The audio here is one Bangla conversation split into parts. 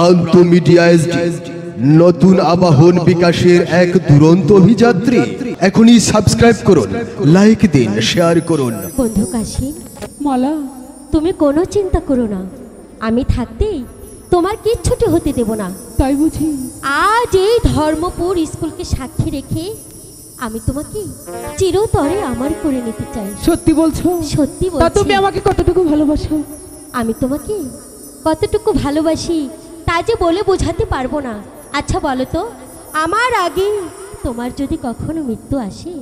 প্রান্ত মিডিয়া এসডি নতুন আবাহন বিকাশের এক দুরন্ত অভিযাত্রী। এখনই সাবস্ক্রাইব করুন, লাইক দিন, শেয়ার করুন। বন্ধু কাশি, মালা, তুমি কোনো চিন্তা করো না, আমি থাকতেই তোমার কিচ্ছুটি হতে দেব না। তাই বুঝি? আজ এই ধর্মপুর স্কুলকে সাক্ষী রেখে আমি তোমাকে চিরতরে আমার করে নিতে চাই। সত্যি বলছো? সত্যি তা বলছি। তুমি আমাকে কতটুকু ভালোবাসো? আমি তোমাকে কতটুকু ভালোবাসি তা যে বলে বোঝাতে পারবো না। আচ্ছা বলো তো, আমার আগে তোমার যদি কখনো মৃত্যু আসে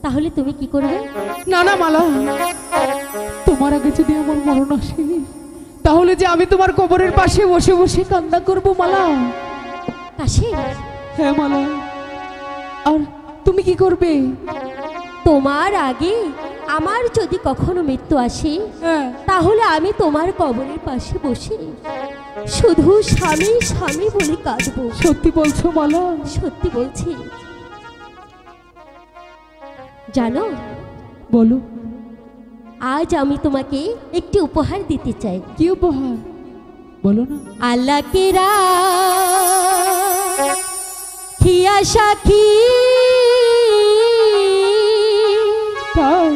তাহলে তুমি কি করবে? না না মালা, তোমার আগে যদি আমার মরণ আসে তাহলে যে আমি তোমার কবরের পাশে বসে বসে কান্না করবো মালা। কাশি, হ্যাঁ মালা। আর তুমি কি করবে? তোমার আগে আমার যদি কখনো মৃত্যু আসে হ্যাঁ, তাহলে আমি তোমার কবরের পাশে বসে শুধু স্বামী স্বামী বলে কাঁদবো। সত্যি বলছো মালা? সত্যি বলছি। জানো, বলো। আজ আমি তোমাকে একটি উপহার দিতে চাই। কি উপহার বলো না? আল্লাহ কেরা খিয়া সাখী তাই?